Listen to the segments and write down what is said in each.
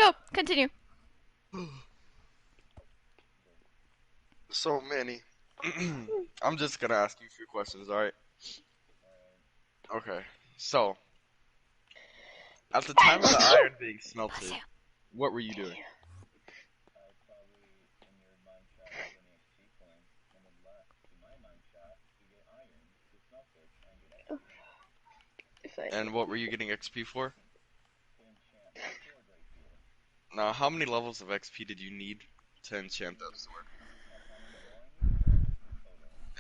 Go. Continue. So many. I'm just gonna ask you a few questions, alright? Okay. So, at the time of the iron being Bless smelted, you. what were you doing? And what were you getting XP for? Now, how many levels of XP did you need to enchant that sword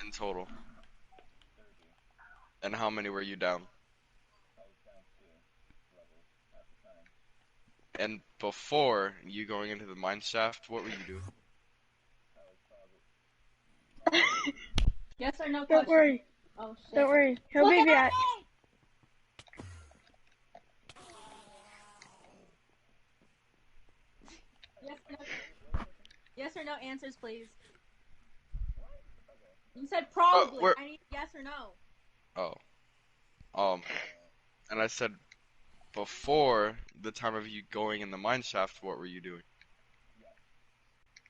in total? And how many were you down? And before you going into the mine shaft, what were you doing? Yes or no Don't question? worry. Oh shit. Don't worry. He'll Look be at back. me! Yes or no answers, please. You said probably. Where? I need yes or no. Oh. And I said before the time of you going in the mine shaft, what were you doing?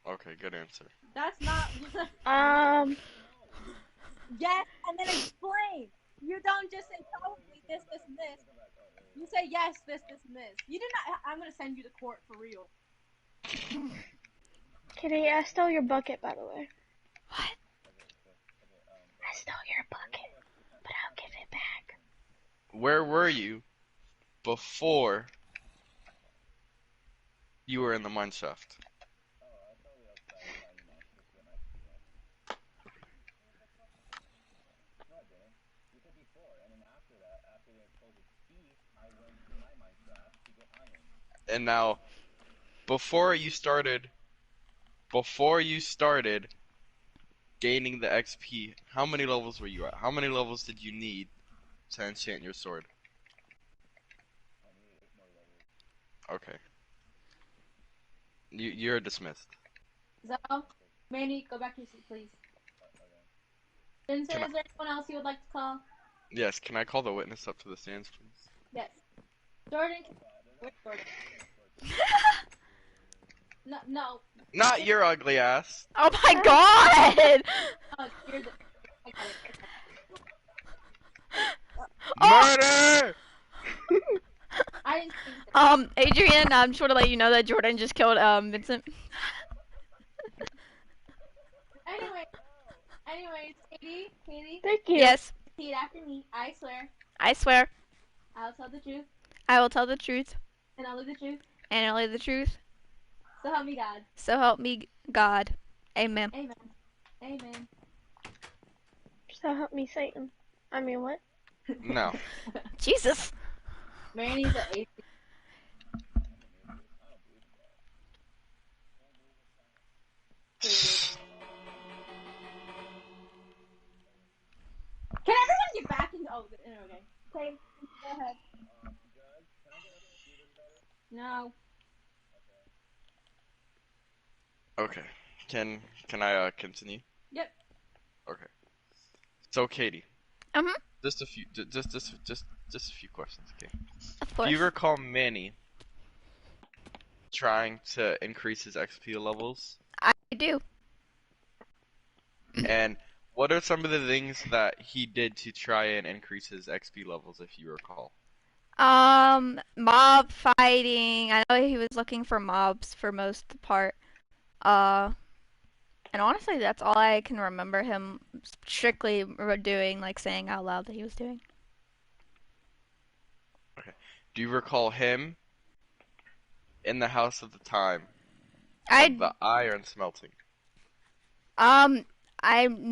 Okay, good answer. That's not. Yes, and then explain. You don't just say probably this, this, and this. You say yes, this, this, and this. You did not. I'm gonna send you to court for real. Kitty, I stole your bucket, by the way. What? I stole your bucket, but I'll give it back. Where were you before you were in the mine shaft? And now, before you started gaining the XP, how many levels were you at? How many levels did you need to enchant your sword? Okay. You're dismissed. So, Manny, go back to your seat, please. Vincent, Can I- is there anyone else you would like to call? Yes, can I call the witness up to the stands, please? Yes. Jordan. Where's Jordan? No, no. Not your ugly ass. Oh my god! You're the. I got it. Murder! I didn't think Adrian, I'm sure to let you know that Jordan just killed Vincent. Anyways, Katie, Thank you. Yes, repeat after me. I swear, I swear, I'll tell the truth, I will tell the truth and I'll live the truth. and only the truth. So help me God. So help me God. Amen. Amen. Amen. So help me, Satan. I mean, what? No. Jesus. Manny's an atheist. Can everyone get back into? Oh, okay. Okay, go ahead. No. Okay. Can I continue? Yep. Okay. So Katie, Uh-huh. just a few just a few questions, okay? Of Do course. you recall Manny trying to increase his XP levels? I do. And what are some of the things that he did to try and increase his XP levels, if you recall? Mob fighting. I know he was looking for mobs for most of the part. And honestly, that's all I can remember him strictly doing, like saying out loud that he was doing. Okay. Do you recall him in the house at the time I of the iron smelting? I'm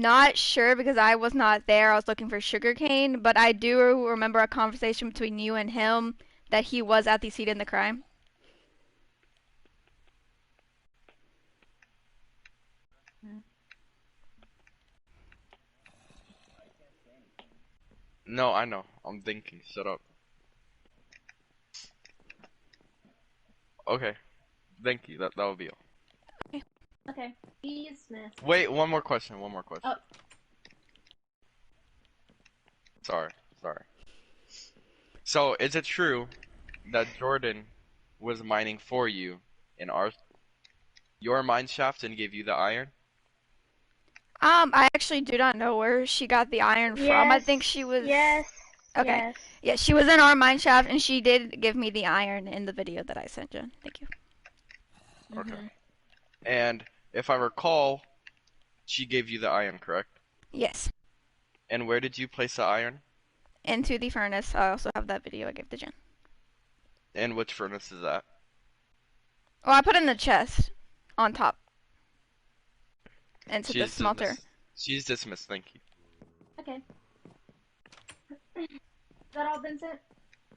not sure because I was not there. I was looking for sugarcane, but I do remember a conversation between you and him that he was at the scene in the crime. No, I know. I'm thinking. Shut up. Okay. Thank you. That would be all. Okay. Be dismissed. Wait, one more question. One more question. Oh. Sorry. So, is it true that Jordan was mining for you in your mine shaft and gave you the iron? I actually do not know where she got the iron from. I think she was. Yes. Okay. Yes. Yeah, she was in our mine shaft, and she did give me the iron in the video that I sent you. Thank you. Okay. And if I recall, she gave you the iron, correct? Yes. And where did you place the iron? Into the furnace. I also have that video I gave to Jen. And which furnace is that? Oh, I put it in the chest on top. Into the She's smelter. dismissed. She's dismissed, thank you. Okay. Is that all, Vincent?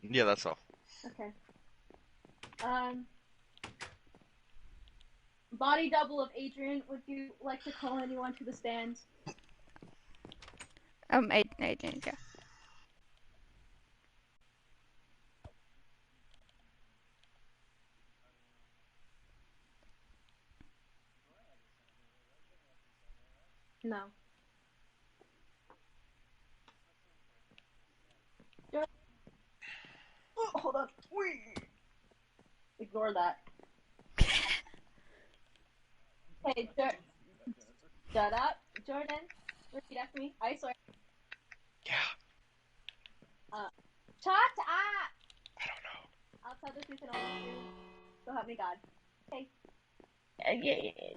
Yeah, that's all. Okay. Body double of Adrian. Would you like to call anyone to the stand? Adrian, yeah. No. Oh, hold on. Ignore that. Hey, shut up. Jordan, repeat after me. I swear. Yeah. Shut up! I don't know. I'll tell the truth and all the truth. So help me God. Okay.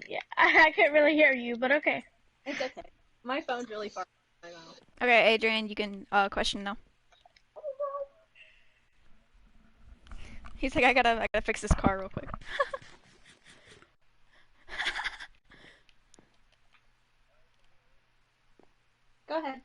Yeah. I can't really hear you, but okay. It's okay. My phone's really far from my mouth. Okay, Adrian, you can question now. He's like, I gotta fix this car real quick. Go ahead.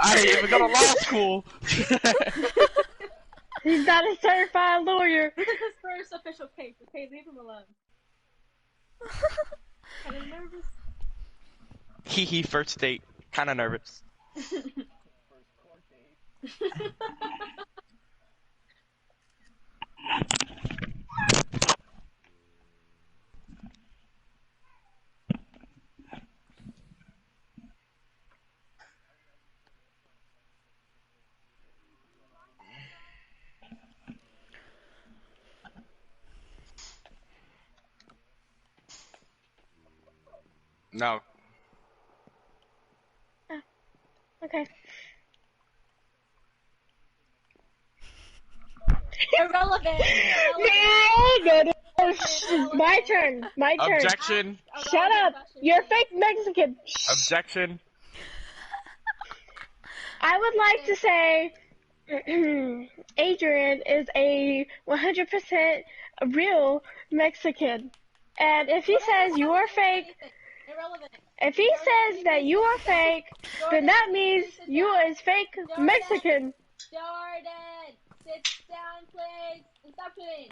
I didn't even go to law school. He's not a certified lawyer. This is his first official case. Okay, leave him alone. Kind of nervous. Hee first date. Kinda nervous. No. Okay. Irrelevant. My turn. My turn. Objection. Shut up. You're fake Mexican. Objection. I would like to say Adrian is a 100% real Mexican. And if he says you are fake, Irrelevant. if he says that you are fake, then that means you is fake Mexican. Jordan, sit down, please, and stop shooting.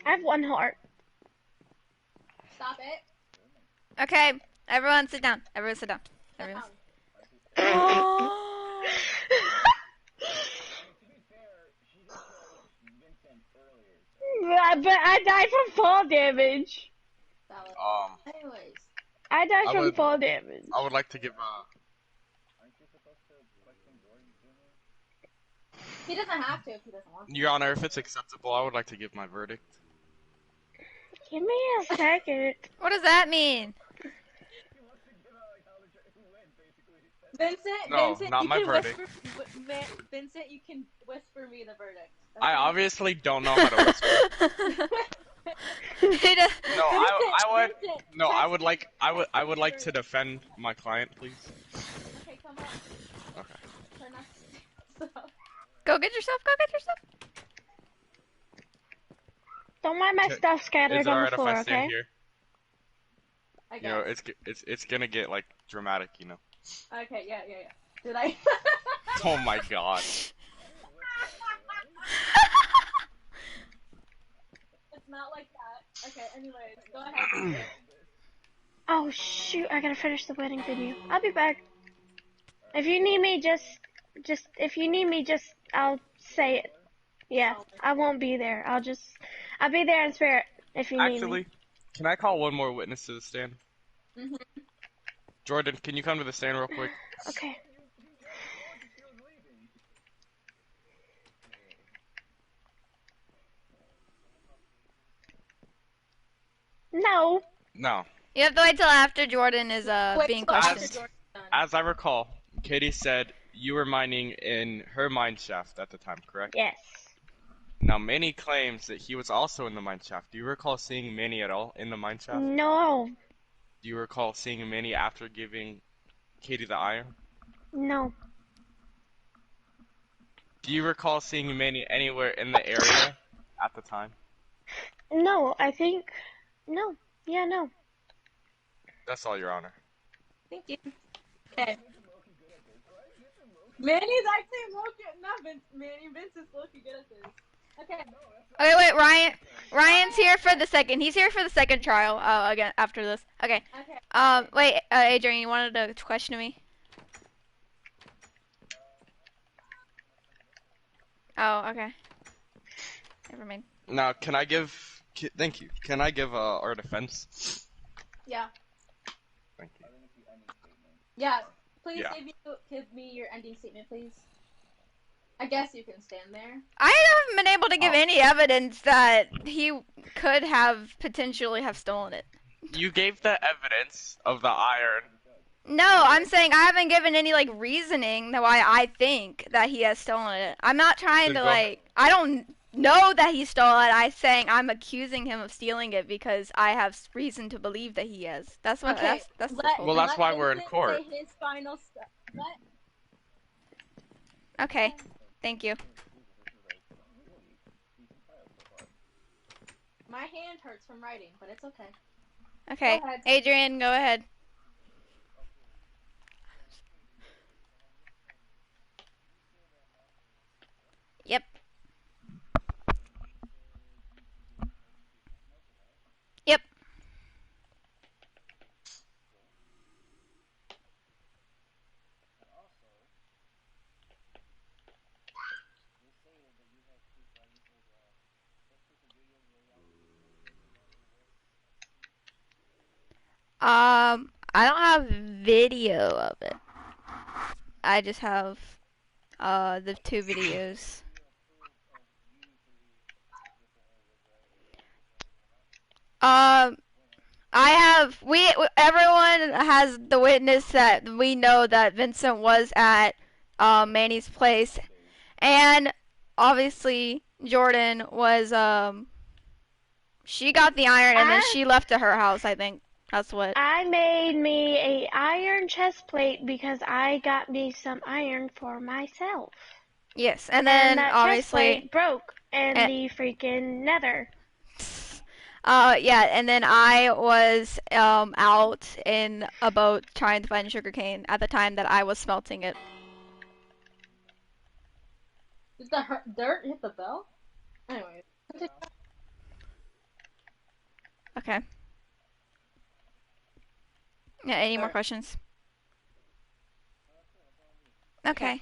I have one heart. Stop it. Okay, everyone sit down. Everyone sit down. Everyone. But I died from fall damage. Valid. Anyways. I died I from would- fall damage. I would like to give He doesn't have to if he doesn't want to. Your Honor, if it's acceptable, I would like to give my verdict. Give me a second. What does that mean? Vincent, No, Vincent, not you my can verdict. Vincent, you can whisper me the verdict. I obviously don't know how to whisper. He does- No, I would. Vincent, No, I would text like. I would like to defend my client, please. Okay, come on. Okay. Turn off. Stop. Go get yourself. Go get yourself. Don't mind my Okay. stuff scattered Is it on alright the if floor, I stand okay? here? I You know, guess. it's gonna get like dramatic, you know. Okay, yeah. Did I? Oh my god. It's not like that. Okay, anyways, go ahead. Oh shoot, I gotta finish the wedding video. I'll be back. If you need me, just Just if you need me, I'll say it. Yeah, I won't be there. I'll be there in spirit if you need me. Actually, can I call one more witness to the stand? Mhm. Jordan, can you come to the stand real quick? Okay. No. No. You have to wait till after Jordan is Wait being till after questioned. Jordan's done. As I recall, Katie said you were mining in her mine shaft at the time, correct? Yes. Now, Manny claims that he was also in the mine shaft. Do you recall seeing Manny at all in the mine shaft? No. Do you recall seeing Manny after giving Katie the iron? No. Do you recall seeing Manny anywhere in the area at the time? No. I think. No. Yeah. No. That's all, Your Honor. Thank you. Okay. Manny's actually looking. Not Vince. Vince is looking good at this. Okay. Okay, wait, Ryan's here for the second. He's here for the second trial. Again after this. Okay. Okay. Wait, Adrian, you wanted to question me? Oh, okay. Never mind. Now, can I give... Thank you. Can I give our defense? Yeah. Thank you. Yeah. Please Yeah. give me your ending statement, please. I guess you can stand there. I haven't been able to give any evidence that he could have potentially have stolen it. You gave the evidence of the iron. No, I'm saying I haven't given any like reasoning that why I think that he has stolen it. I'm not trying to Then go I don't know that he stole it. I'm accusing him of stealing it because I have reason to believe that he has. That's what Okay, that's the let- whole Well, thing. that's why we're in Vincent court. say his final stuff. Okay. Thank you. My hand hurts from writing, but it's okay. Okay. Go ahead. Adrian, go ahead. Yep. Yep. I don't have video of it. I just have the two videos. I have everyone has the witness that we know that Vincent was at Manny's place, and obviously Jordan was she got the iron and then she left to her house. I think that's what. I made me a iron chest plate because I got me some iron for myself. Yes, and then that chest obviously. plate broke in and- the freaking nether. Yeah, and then I was out in a boat trying to find sugarcane at the time that I was smelting it. Did the dirt hit the bell? Anyway. Okay. Yeah, any more questions? Okay.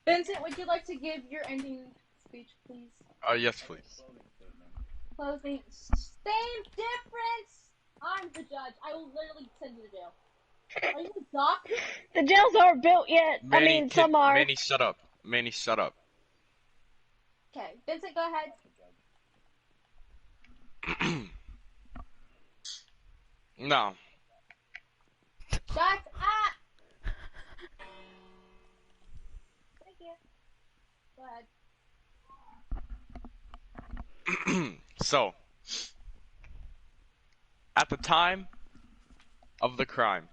Vincent, would you like to give your ending speech, please? Yes, please. Closing. Same difference! I'm the judge. I will literally send you to jail. Are you a doctor? The jails aren't built yet. Some are. Manny, shut up. Manny, shut up. Okay, Vincent, go ahead. No. Shut up! Thank you. Go ahead. So, at the time of the crime,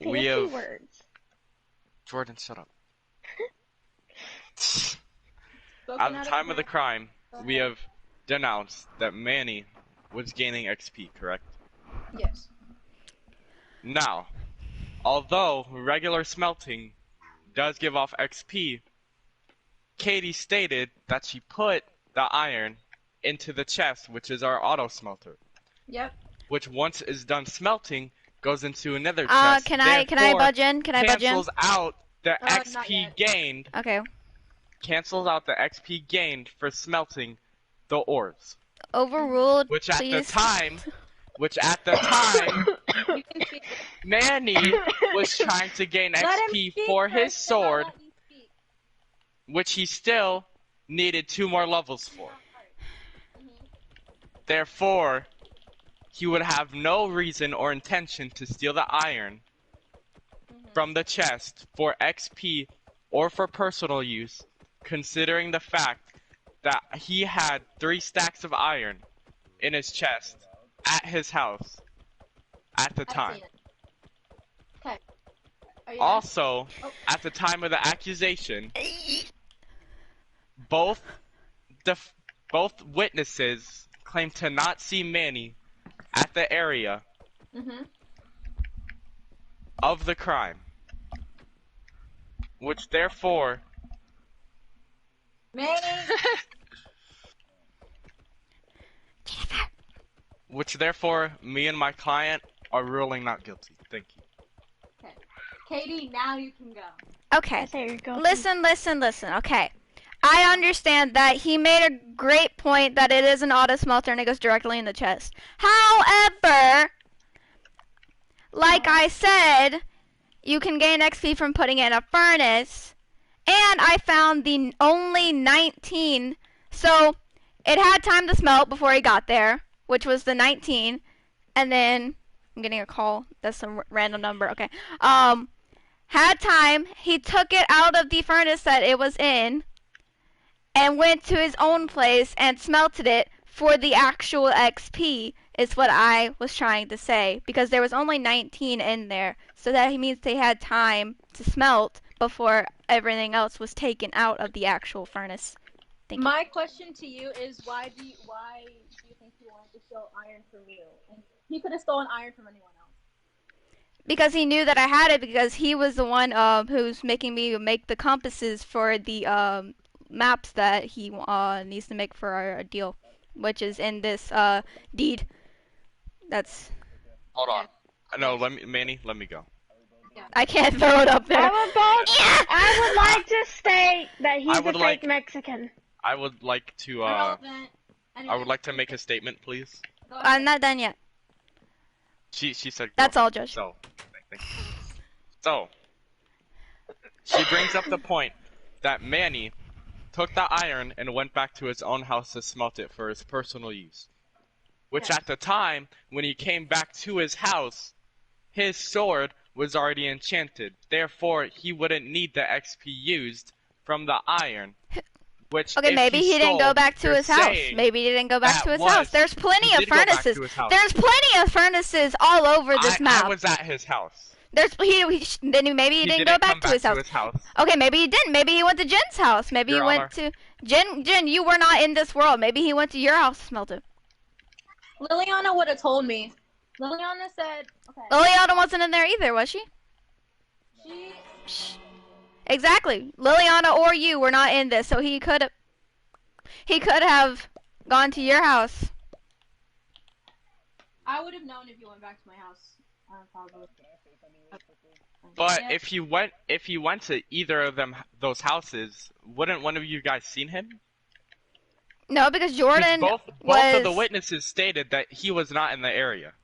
we Fancy have... words. Jordan, shut up. Spoken At the out time of the mouth. crime, Go we ahead. have denounced that Manny was gaining XP, correct? Yes. Now, although regular smelting does give off XP, Katie stated that she put the iron into the chest, which is our auto smelter, Yep. which once is done smelting, goes into another chest. Can I therefore budge in? Can I budge in? cancels out the not XP yet. gained. Okay. Cancels out the XP gained for smelting the ores, Overruled, which at please. the time, You can speak. Manny was trying to gain Let him XP speak for his first, then I'll sword, let you speak. which he still needed 2 more levels for. Therefore, he would have no reason or intention to steal the iron from the chest for XP or for personal use, considering the fact that he had 3 stacks of iron in his chest at his house at the I've time. seen it. Okay. Are you Also, Oh. at the time of the accusation, both witnesses claimed to not see Manny at the area of the crime, which therefore Manny? me and my client are ruling not guilty. Thank you. Okay. Katie, now you can go. Okay. I say you're going. Listen. Okay. I understand that he made a great point that it is an auto smelter and it goes directly in the chest. However, like I said, you can gain XP from putting it in a furnace. And I found the only 19. So it had time to smelt before he got there, which was the 19. And then I'm getting a call. That's some random number. Okay. Had time. He took it out of the furnace that it was in and went to his own place and smelted it for the actual XP is what I was trying to say, because there was only 19 in there, so that means they had time to smelt before everything else was taken out of the actual furnace. Thank you. My question to you is why do you think he wanted to steal iron from you? And he could have stolen iron from anyone else. Because he knew that I had it, because he was the one who's making me make the compasses for the maps that he needs to make for our deal, which is in this deed. That's. Hold on. No, Manny, let me go. I can't throw it up there. I would like to state that he's I a would fake like- Mexican. I would like to Irrelevant. Anyway, I would like to make a statement, please. go ahead. I'm not done yet. She said go. That's all, Josh. So, she brings up the point that Manny took the iron and went back to his own house to smelt it for his personal use. Which Yeah. at the time, when he came back to his house, his sword was already enchanted. Therefore, he wouldn't need the XP used from the iron. Which, Okay, if maybe he didn't stole, go back to you're his house. saying Maybe he didn't go back that to his was- house. There's plenty he of did go back furnaces. to his house. There's plenty of furnaces all over this I map. was at his house. There's then maybe he didn't go back come to his house. Okay, maybe he didn't. Maybe he went to Jen's house. Maybe Your he went to Jen. You were not in this world. Maybe he went to your house to smelt it. Liliana would have told me. Liliana said, okay. Liliana wasn't in there either, was she? She, Exactly. Liliana or you were not in this, so he could have gone to your house. I would have known if you went back to my house. Probably. But Yeah. if you went to either of those houses, wouldn't one of you guys seen him? No, because 'Cause Jordan both was. of the witnesses stated that he was not in the area.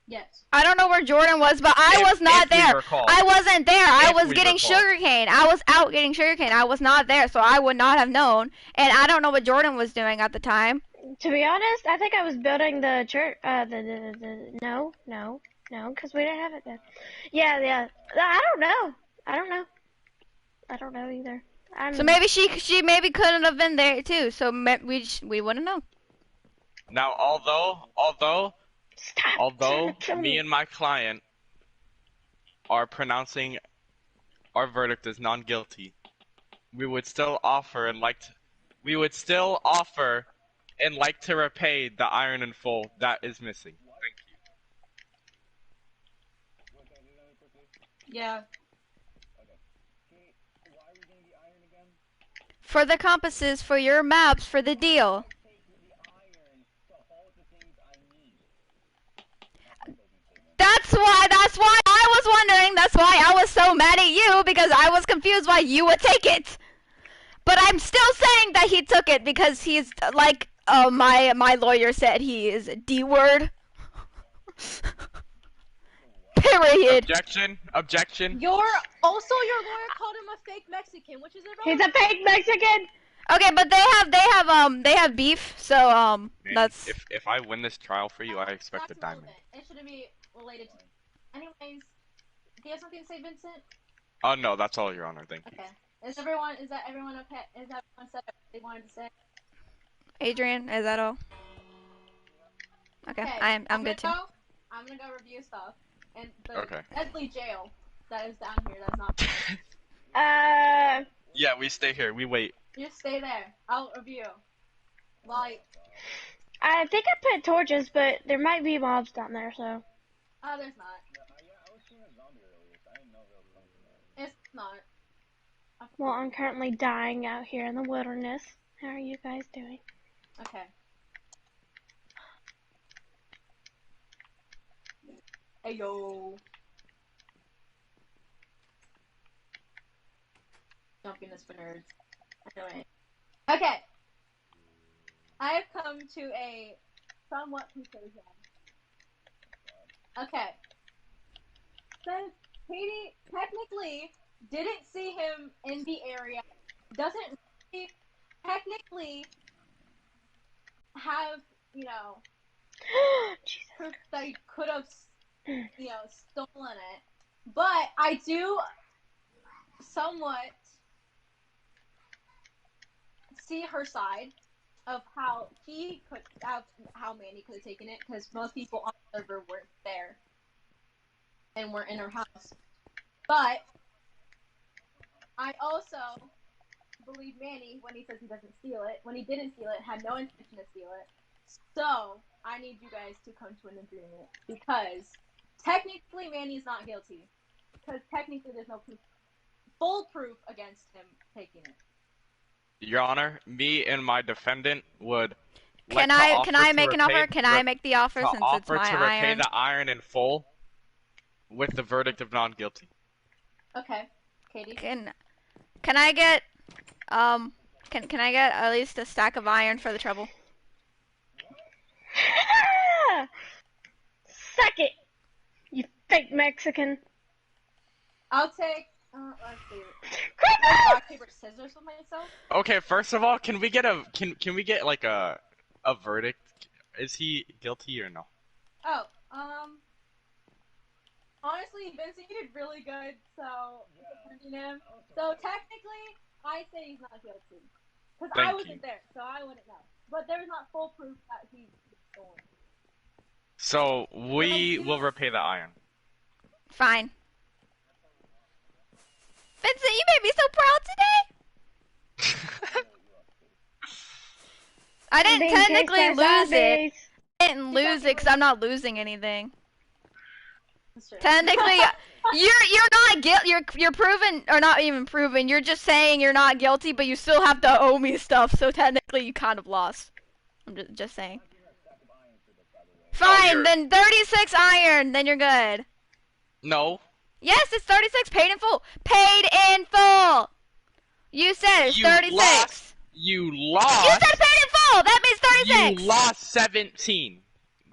Yes. I don't know where Jordan was, but I was not if we there. recall. I wasn't there. I If was we getting recall. sugarcane. I was out getting sugarcane. I was not there, so I would not have known. And I don't know what Jordan was doing at the time. To be honest, I think I was building the church. No, because we didn't have it then. Yeah. I don't know. I don't know either. So maybe she maybe couldn't have been there too. So we wouldn't know. Now, although Stop trying to kill me and my client are pronouncing our verdict as non-guilty, we would still offer and like to repay the iron in full that is missing. Thank you. Yeah. For the compasses, for your maps, for the deal. That's That's why I was wondering. That's why I was so mad at you, because I was confused why you would take it. But I'm still saying that he took it because he's like my lawyer said he is D-word. Period. Objection. Your lawyer called him a fake Mexican, which is He's irrelevant. a fake Mexican. Okay, but they have beef, so Man, that's if I win this trial for you, I expect a That's diamond. irrelevant. It shouldn't be related to. Anyways, do you have something to say, Vincent? Oh no, that's all, Your Honor. Thank you. Okay. Is that everyone okay? Is everyone said what they wanted to say? Adrian, is that all? Okay, I'm good too. I'm gonna go review stuff. And the Okay. deadly jail that is down here, that's not Yeah, we stay here. We wait. You stay there. I'll review. Like, I think I put torches, but there might be mobs down there, so. oh, there's not. It's not. Well, I'm currently dying out here in the wilderness. How are you guys doing? Okay. Hey, yo. Jumpiness for nerds. Anyway. Okay. I have come to a somewhat conclusion. Okay. Since Katie technically didn't see him in the area, doesn't really technically have, proof that he could have, stolen it. But I do somewhat see her side of how how Manny could have taken it, because most people on the server weren't there and weren't in her house. But I also believe Manny when he says he doesn't steal it. When he didn't steal it, had no intention to steal it. So I need you guys to come to an agreement, because technically Manny's not guilty, because technically there's no full proof against him taking it. Your Honor, me and my defendant would. Can I make an offer? Can I make the offer since it's my offer to repay iron? the iron in full, with the verdict of non guilty. Okay, Katie. Can I get can I get at least a stack of iron for the trouble? Suck it, you fake Mexican. I'll take. Let's see. Creeper! Rock, paper, scissors with myself. Okay, first of all, can we get like a verdict? Is he guilty or no? Oh, honestly, Vincent, you did really good, so defending him. So technically, I say he's not guilty, because I Thank wasn't you. there, so I wouldn't know. But there's not full proof that he stole it. So we will repay the iron. Fine. Vincent, you made me so proud today. I didn't technically lose it. I didn't lose it because I'm not losing anything. That's true. Technically, you're not guilty. You're proven, or not even proven. You're just saying you're not guilty, but you still have to owe me stuff. So technically, you kind of lost. I'm just saying. Fine, then 36 iron. Then you're good. No. Yes, it's 36. Paid in full. Paid in full. You said it's 36. You lost. You said paid in full. That means 36. You lost 17.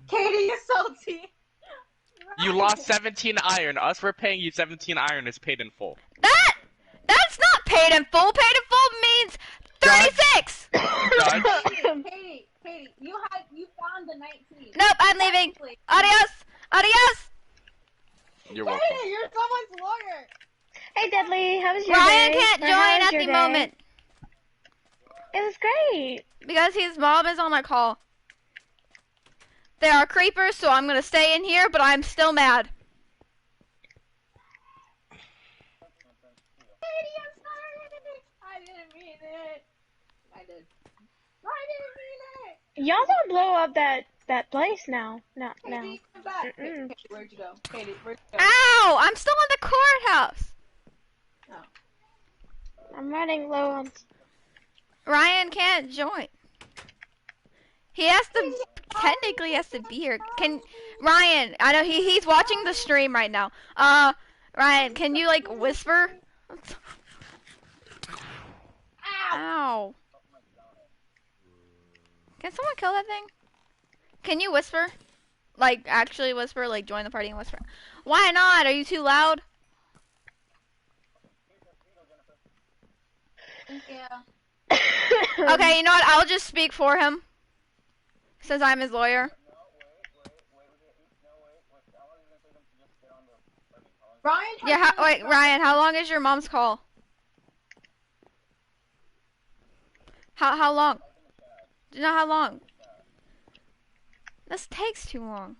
Katie, you're salty. You lost 17 iron. Us repaying you 17 iron is paid in full. That's not paid in full. Paid in full means 36. Judge. Katie, you found the 19. Nope, I'm leaving. Adios. You're welcome. Katie, you're someone's lawyer. Hey, Deadly, how was your Ryan day? can't Or join how was at your the day? moment It was great. because his mom is on a call. There are creepers, so I'm gonna stay in here, but I'm still mad. Katie, I'm sorry. I didn't mean it. I did. I didn't mean it. Y'all don't blow up that place now. No. Katie, come back. Katie, where'd you go? Katie, where'd you go? Ow! I'm still in the courthouse. I'm running low on. Ryan can't join. He has to technically has to be here. Can Ryan? I know he's watching the stream right now. Ryan, can you like whisper? Ow! Can someone kill that thing? Can you whisper? Like actually whisper? Like join the party and whisper? Why not? Are you too loud? Thank you. Okay, you know what? I'll just speak for him. Since I'm his lawyer. Ryan. Yeah, wait, Ryan, how long is your mom's call? How long? Do you know how long? This takes too long.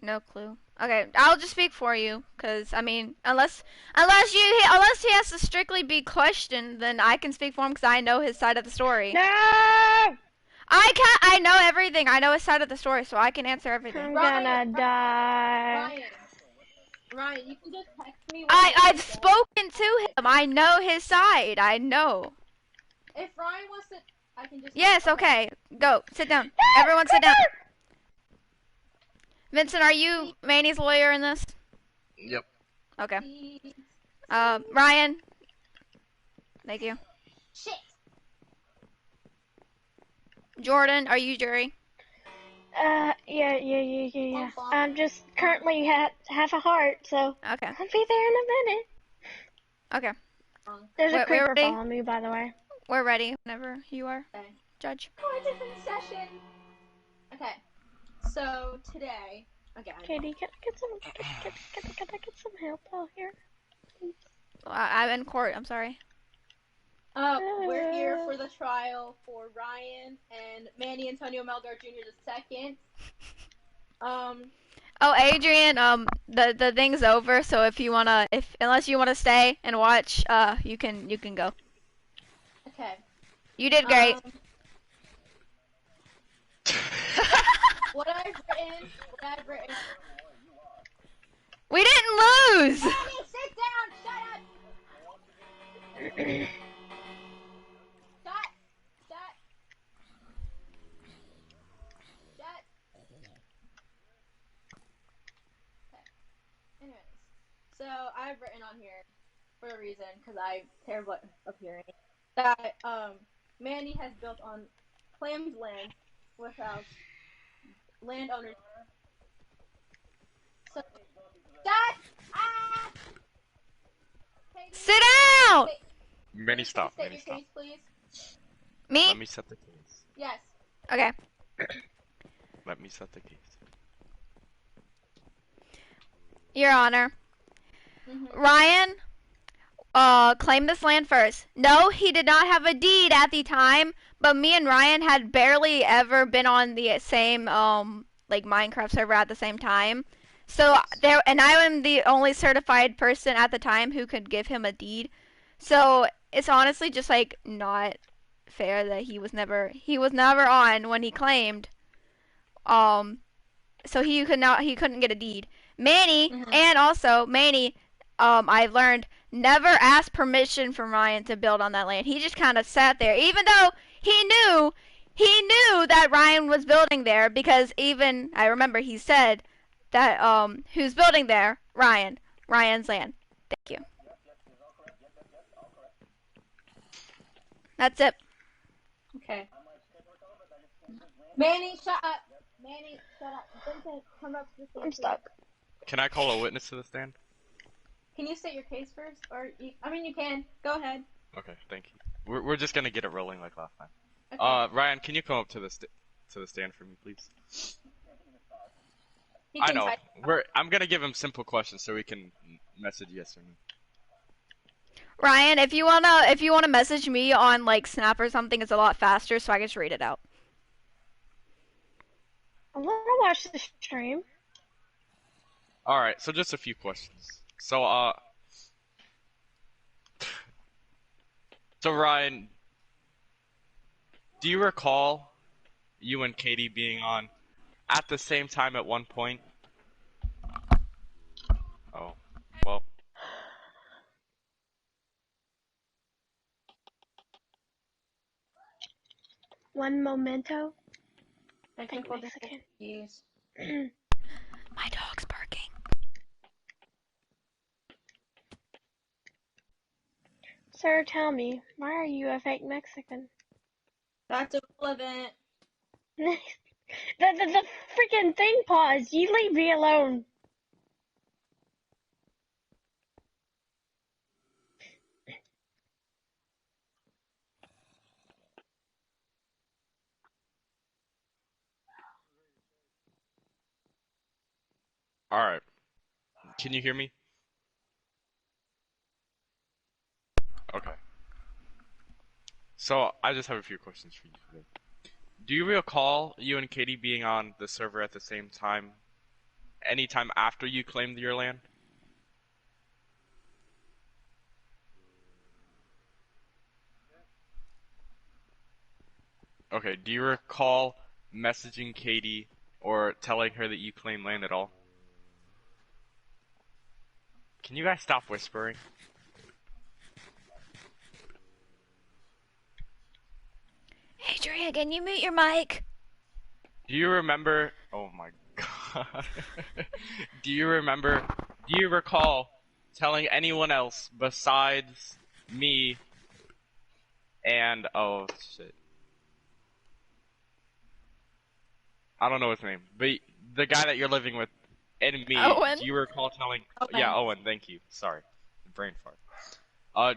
No clue. Okay, I'll just speak for you, cause I mean, unless he has to strictly be questioned, then I can speak for him, cause I know his side of the story. No! I know everything. I know his side of the story, so I can answer everything. I'm gonna die. Ryan, you can just text me. I've spoken to him. I know his side. I know. If Ryan wants to, I can just. Yes, okay. Go. Sit down. Everyone sit down. Vincent, are you Manny's lawyer in this? Yep. Okay. Ryan. Thank you. Shit. Jordan, are you jury? Yeah. I'm just currently half a heart, so Okay. I'll be there in a minute. Okay. There's a We're creeper ready? following me, by the way. We're ready whenever you are, Okay. Judge. Oh, it's a different session. Okay. So today, again. Katie, can I get some help out here? I'm in court. I'm sorry. We're here for the trial for Ryan and Manny Antonio Melgar Jr. II. Oh, Adrian. The thing's over. So if you wanna, unless you wanna stay and watch, you can go. Okay. You did great. What I've written. We didn't lose. Manny, sit down. Shut up. Shut. Okay. Anyways, so I've written on here for a reason because I'm terrible at appearing that Manny has built on claimed land without landowners. So that Sit down. Manny, stop. State Manny, your stop. case, please. Me? Let me set the case. Yes. Okay. Let me set the case. Your Honor. Mm-hmm. Ryan claimed this land first. No, he did not have a deed at the time, but me and Ryan had barely ever been on the same like Minecraft server at the same time. So and I am the only certified person at the time who could give him a deed. So it's honestly just like not fair that he was never on when he claimed. So he couldn't get a deed. Manny, and also Manny, I've learned never asked permission from Ryan to build on that land. He just kind of sat there, even though he knew that Ryan was building there, because even I remember he said that who's building there? Ryan's land. Thank you. That's it. Okay. Manny, shut up. Manny, shut up. Vincent, come up to the stand. I'm stuck. Can I call a witness to the stand? Can you state your case first? Or you can. Go ahead. Okay, thank you. We're just gonna get it rolling like last time. Okay. Ryan, can you come up to the stand for me, please? He I can know. type. I'm gonna give him simple questions so we can message yes or no. Ryan, if you wanna message me on like Snap or something, it's a lot faster, so I can just read it out. I want to watch the stream. All right, so just a few questions. So so Ryan, do you recall you and Katie being on at the same time at one point? Oh, well. One memento. Technical Mexican. difficulties. My dog's barking. Sir, tell me, why are you a fake Mexican? That's irrelevant. The freaking thing paused. You leave me alone. Alright. Can you hear me? Okay. So, I just have a few questions for you today. Do you recall you and Katie being on the server at the same time, anytime after you claimed your land? Okay, do you recall messaging Katie or telling her that you claimed land at all? Can you guys stop whispering? Adrian, can you mute your mic? Do you remember? Oh my god. Do you recall telling anyone else besides me and, oh shit. I don't know his name, but the guy that you're living with and me, Owen? do you recall telling, Owen. yeah, Owen, thank you, sorry, brain fart.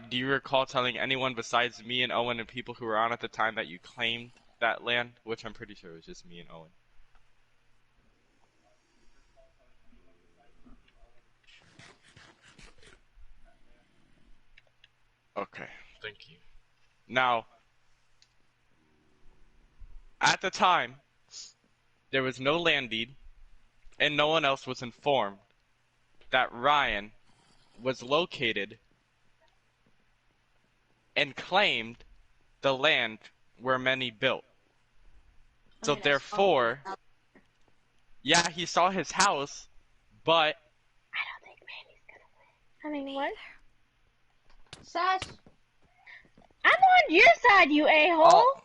Do you recall telling anyone besides me and Owen and people who were on at the time that you claimed that land? Which I'm pretty sure it was just me and Owen. Okay, thank you. Now, at the time, there was no land deed, and no one else was informed that Ryan was located and claimed the land where many built. So therefore, yeah, he saw his house, but I don't think Manny's gonna win. I mean, what? Sash. I'm on your side, you a-hole. Al-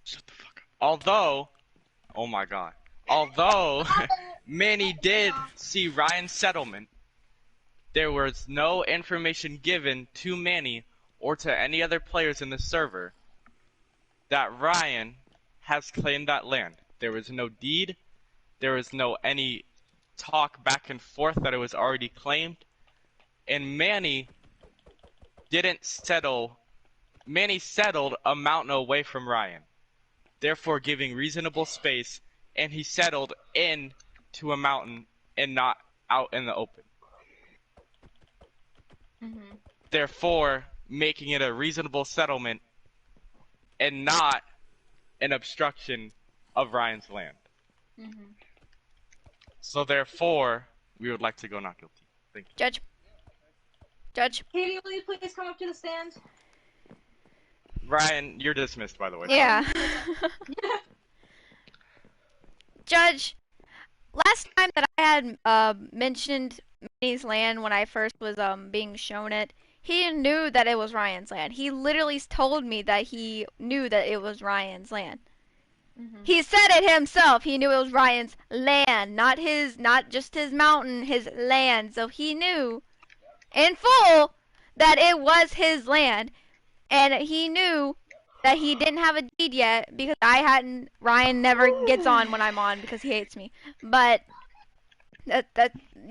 shut the fuck up. Although, oh my god, although Manny did see Ryan's settlement, there was no information given to Manny or to any other players in the server that Ryan has claimed that land. There was no deed, there was no any talk back and forth that it was already claimed, and Manny settled a mountain away from Ryan, therefore giving reasonable space, and he settled in to a mountain and not out in the open. Mm-hmm. Therefore, making it a reasonable settlement and not an obstruction of Ryan's land. Mm-hmm. So therefore, we would like to go not guilty. Thank you. Judge. Judge. Katie, will you please come up to the stand? Ryan, you're dismissed, by the way. Yeah. Judge, last time that I had mentioned Manny's land when I first was being shown it, he knew that it was Ryan's land. He literally told me that he knew that it was Ryan's land. Mm-hmm. He said it himself. He knew it was Ryan's land, not just his mountain, his land. So he knew in full that it was his land, and he knew that he didn't have a deed yet because I hadn't. Ryan never gets on when I'm on because he hates me. But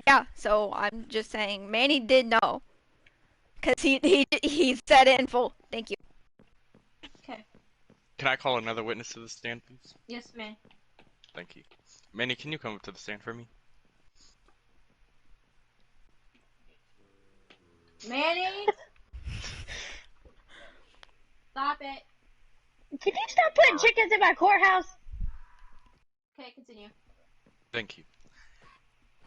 yeah. So I'm just saying, Manny did know because he said it in full. Thank you. Okay. Can I call another witness to the stand, please? Yes, ma'am. Thank you. Manny, can you come up to the stand for me? Manny! Stop it. Can you stop putting chickens in my courthouse? Okay, continue. Thank you.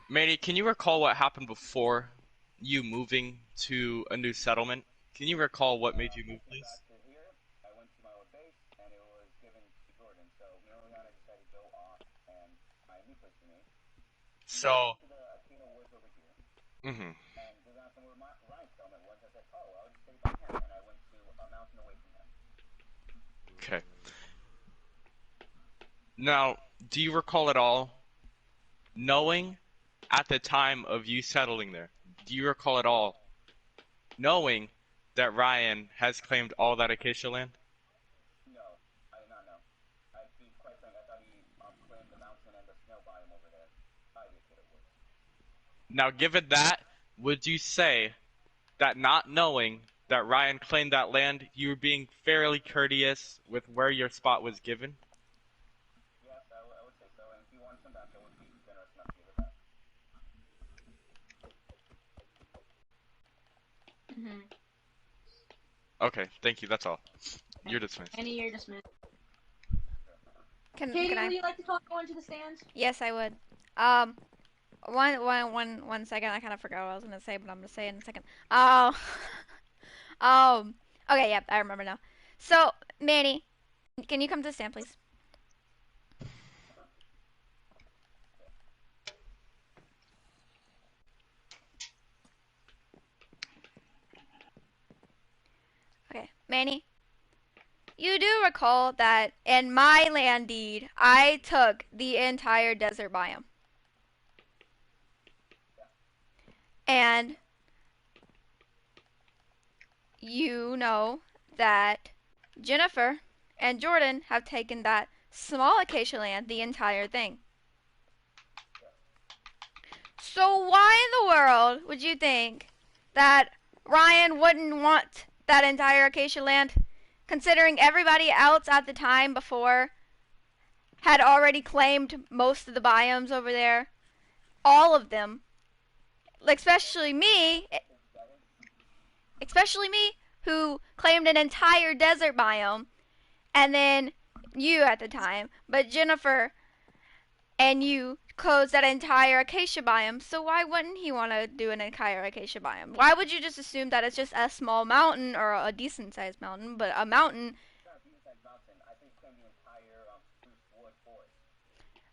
Manny, can you recall what happened before you moving to a new settlement? Can you recall what made you move, please? I went to my old base, and it was given to Jordan. So Mariana decided to go off and find a new place for me. So, To the Aquino Woods over here, mm-hmm. and they asked me where my Ryan's settlement was. I said, oh, I'll just stay by him, and I went to a mountain away from him. Okay. Now, do you recall at all knowing at the time of you settling there? Do you recall at all knowing that Ryan has claimed all that acacia land? No, I did not know. I'd be quite frank, I thought he claimed the mountain and the snow biome over there by the Acacia Woods. Now, given that, would you say that not knowing that Ryan claimed that land, you were being fairly courteous with where your spot was given? Yes, I would say so, and if he wants them back, I would be generous enough to give it back. Okay, thank you, that's all. You're dismissed. Any you're dismissed. Can Katie, I? would you like to call going to the stands? Yes, I would. One second. I kind of forgot what I was gonna say, but I'm gonna say it in a second. Okay, yeah, I remember now. So, Manny, can you come to the stand, please? Okay, Manny, you do recall that in my land deed, I took the entire desert biome. And you know that Jennifer and Jordan have taken that small acacia land, the entire thing. So why in the world would you think that Ryan wouldn't want that entire acacia land, considering everybody else at the time before had already claimed most of the biomes over there? All of them. Like, especially me, who claimed an entire desert biome, and then you at the time, but Jennifer and you closed that entire acacia biome, so why wouldn't he want to do an entire acacia biome? Why would you just assume that it's just a small mountain, or a decent sized mountain, but a mountain? Not a decent-sized mountain. I think claim the entire spruce wood forest.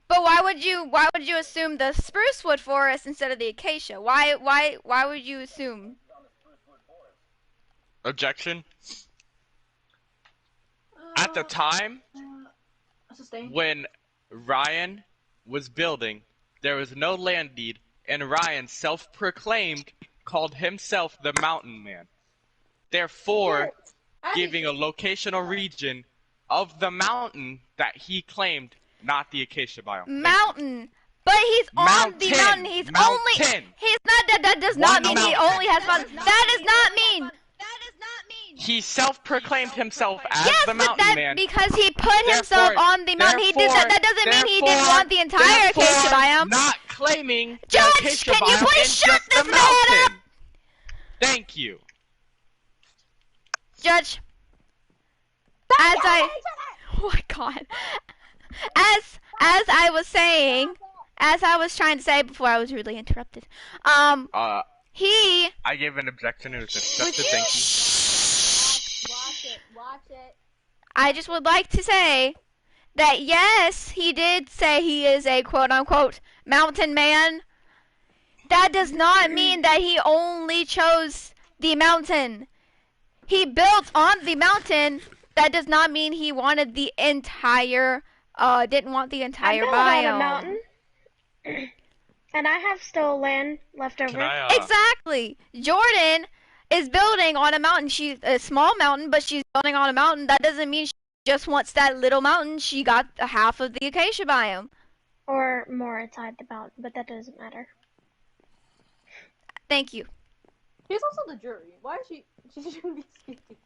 But why would you assume the spruce wood forest instead of the acacia? Why would you assume? He's on the spruce wood forest. Objection. At the time Sustain. when Ryan was building, there was no land deed, and Ryan self-proclaimed called himself the Mountain Man. Therefore, giving a locational region of the mountain that he claimed, not the acacia biome. Mountain. But he's on the mountain. He's only. He's not. That does not mean he only has mountain. That does not mean. He self-proclaimed himself as Yes, the but Mountain that Man. because he put himself on the mountain. He did that. That doesn't mean he didn't want the entire acacia biome. Not claiming Judge, the acacia can you biome please is shut just this the man up? mountain. Thank you. Judge, oh my God, as I was saying, as I was trying to say before I was rudely interrupted, I he. gave an objection and it was accepted. Thank you. Watch it. I just would like to say that yes, he did say he is a quote-unquote mountain man. That does not mean that he only chose the mountain. He built on the mountain. That does not mean he wanted the entire, didn't want the entire I built biome. on a mountain, and I have still land left over. Can I, Exactly. Jordan is building on a mountain. She's a small mountain, but she's building on a mountain. That doesn't mean she just wants that little mountain. She got a half of the acacia biome. Or more inside the mountain, but that doesn't matter. Thank you. She's also the jury. Why is she? She shouldn't be speaking.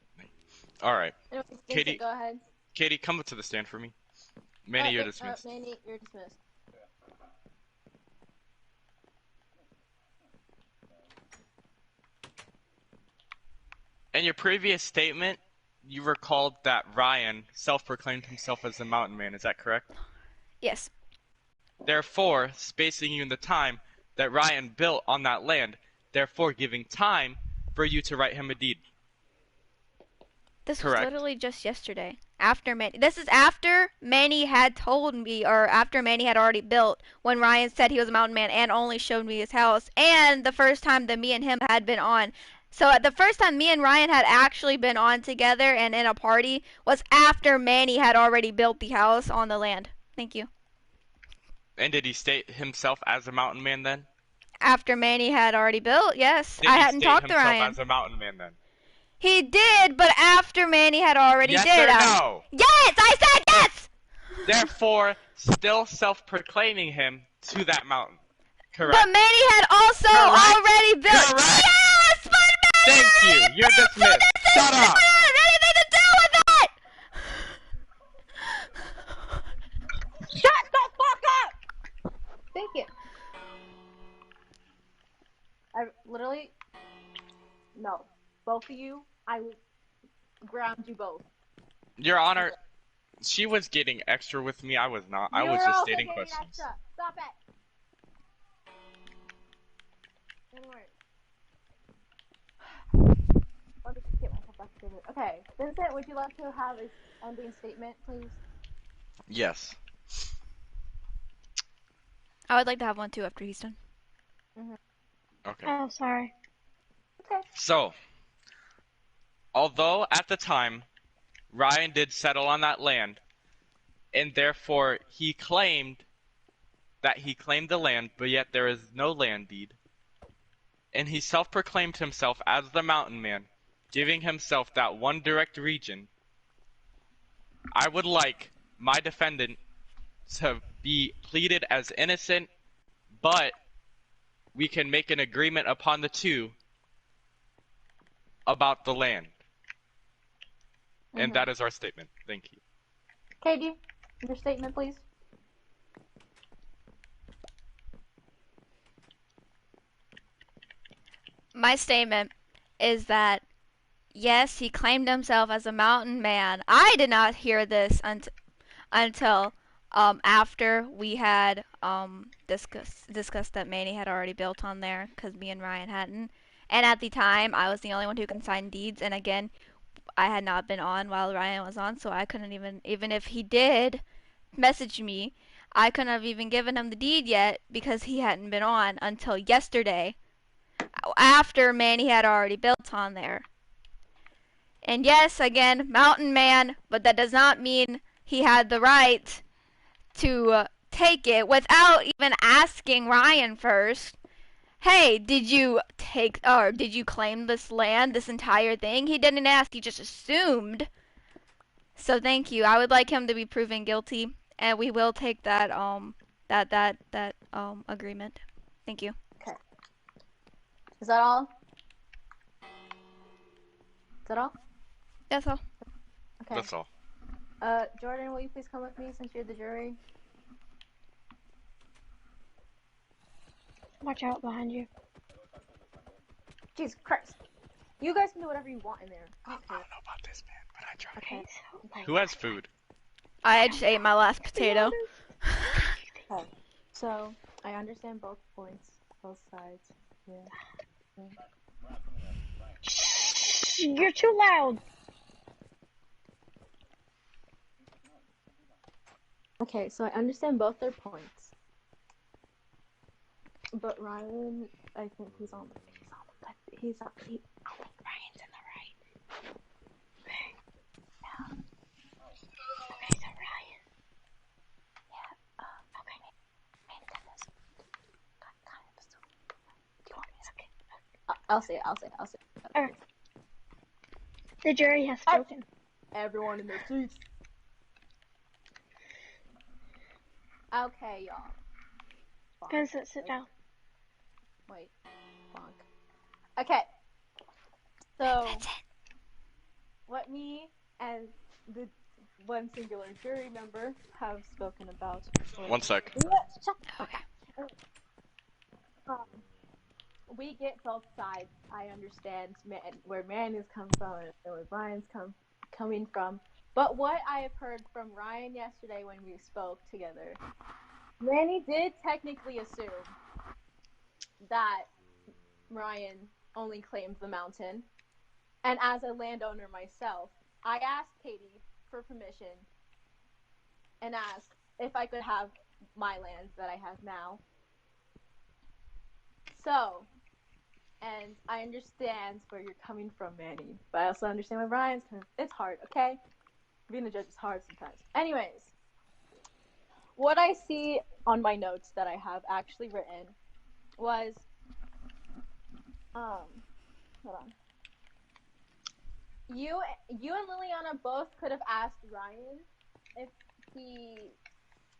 all right. Anyway, Katie. Vincent, go ahead. Katie, come up to the stand for me. Manny, you're dismissed. Manny, you're dismissed. In your previous statement, you recalled that Ryan self-proclaimed himself as the Mountain Man. Is that correct? Yes. Therefore, spacing you in the time that Ryan built on that land, therefore giving time for you to write him a deed. This Correct. was literally just yesterday. After Manny. This is after Manny had told me, or after Manny had already built, when Ryan said he was a mountain man and only showed me his house, and the first time that me and him had been on. So the first time me and Ryan had actually been on together and in a party was after Manny had already built the house on the land. Thank you. And did he state himself as a mountain man then? After Manny had already built, yes. Did I he hadn't state talked to himself Ryan. as a mountain man then? He did, but after Manny had already Yes did. or no? Yes, I said yes! Therefore, still self-proclaiming him to that mountain. Correct. But Manny had also Correct. already built. Correct. Yes, but Manny Thank you. already You're built, so dismissed. this Shut up. doesn't have anything to do with it! Shut the fuck up! Thank you. I literally, no, both of you, I will ground you both. Your Honor, she was getting extra with me. I was not. I was You're just also stating getting questions. extra. Stop it. Anyway. Let me get myself back together. Okay, Vincent, would you like to have an ending statement, please? Yes. I would like to have one too after he's done. Okay. Oh, sorry. Okay. So, although at the time Ryan did settle on that land, and therefore he claimed that he claimed the land, but yet there is no land deed, and he self-proclaimed himself as the mountain man, giving himself that one direct region, I would like my defendant to be pleaded as innocent, but we can make an agreement upon the two about the land. And that is our statement. Thank you. Katie, your statement, please. My statement is that, yes, he claimed himself as a mountain man. I did not hear this until after we had discussed that Manny had already built on there, because me and Ryan hadn't. And at the time, I was the only one who can sign deeds. And again, I had not been on while Ryan was on, so I couldn't even if he did message me, I couldn't have even given him the deed yet because he hadn't been on until yesterday, after Manny had already built on there. And yes, again, mountain man, but that does not mean he had the right to take it without even asking Ryan first. Hey, did you claim this land, this entire thing? He didn't ask, he just assumed. So thank you. I would like him to be proven guilty, and we will take that agreement. Thank you. Okay. Is that all? Is that all? That's all. Okay. That's all. Jordan, will you please come with me since you're the jury? Watch out behind you. Jesus Christ. You guys can do whatever you want in there. I don't know about this, man, but I tried. Okay. Who has food? I just ate my last potato. Okay. So, I understand both points, both sides. Yeah. You're too loud. Okay, so I understand both their points. But Ryan, I think I think Ryan's in the right. Okay. Yeah. Okay, so Ryan. Yeah. Okay. Do you want me to? Okay. I'll say it. Alright. The jury has spoken. Everyone in their seats. Okay, y'all. Bonk. Vincent, sit down. Wait. Bonk. Okay. So, what me and the one singular jury member have spoken about. One sec. Shut the Okay. We get both sides. I understand where man is coming from and where Brian's coming from. But what I have heard from Ryan yesterday when we spoke together, Manny did technically assume that Ryan only claimed the mountain. And as a landowner myself, I asked Katie for permission and asked if I could have my land that I have now. So, and I understand where you're coming from, Manny, but I also understand where Ryan's coming from. It's hard, okay? Being a judge is hard sometimes. Anyways, what I see on my notes that I have actually written was, hold on. You and Liliana both could have asked Ryan if he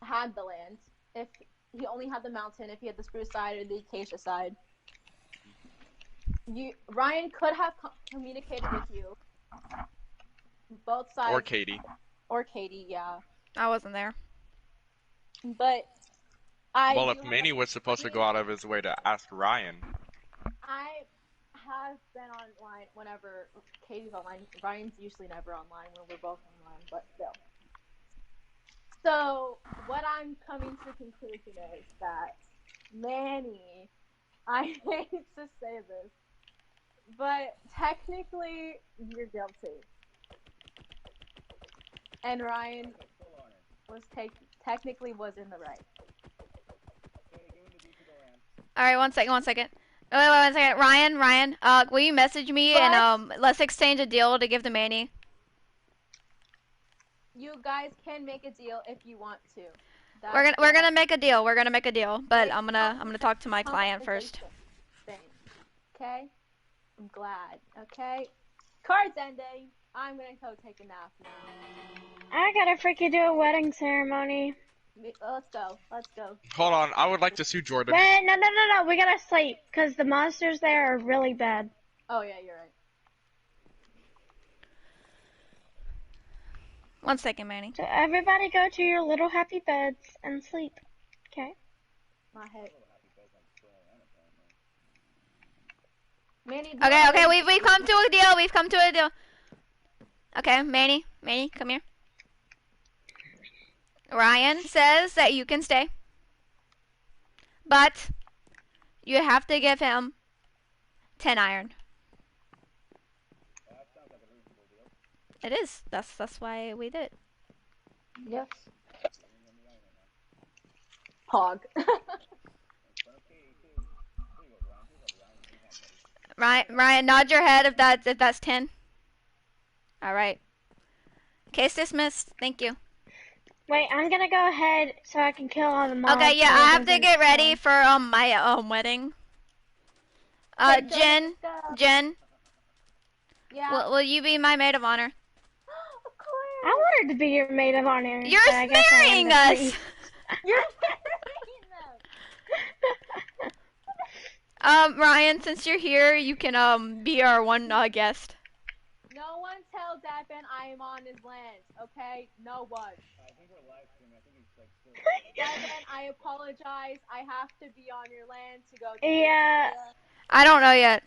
had the land, if he only had the mountain, if he had the spruce side or the acacia side. Ryan could have communicated with you, both sides, Or Katie. or Katie, yeah. I wasn't there. But I Well, do if have Manny was supposed to go out of his way to ask Ryan. I have been online whenever Katie's online. Ryan's usually never online when we're both online, but still. So what I'm coming to the conclusion is that Manny, I hate to say this, but technically you're guilty, and Ryan was technically was in the right. All right, one second. Wait, 1 second. Ryan, will you message me and let's exchange a deal to give to Manny. You guys can make a deal if you want to. We're gonna make a deal. But I'm gonna talk to my client first. Thing. Okay? I'm glad. Okay? Cards ending. I'm gonna go take a nap now. I gotta freaking do a wedding ceremony. Let's go. Hold on, I would like to sue Jordan. Wait, no, we gotta sleep, because the monsters there are really bad. Oh yeah, you're right. 1 second, Manny. So everybody go to your little happy beds and sleep, okay? My head. Manny, Okay, we've come to a deal. Okay, Manny, come here. Ryan says that you can stay, but you have to give him 10 iron. That sounds like a reasonable deal. It is. That's why we did it. Yes. Hog. Ryan, nod your head if that's 10. All right. Case dismissed. Thank you. Wait, I'm gonna go ahead so I can kill all the mobs. Okay, yeah, so I it have to doesn't get ready explode. for my wedding. Hey, Jen, Yeah. will you be my maid of honor? Of course. I wanted to be your maid of honor. You're but I guess I marrying ended up us. being- You're them. Ryan, since you're here, you can be our one guest. No one tell Devin I am on his land, okay? No one. I think we're live streaming. I think he's like still. Devin, I apologize. I have to be on your land to go to Yeah. I don't know yet.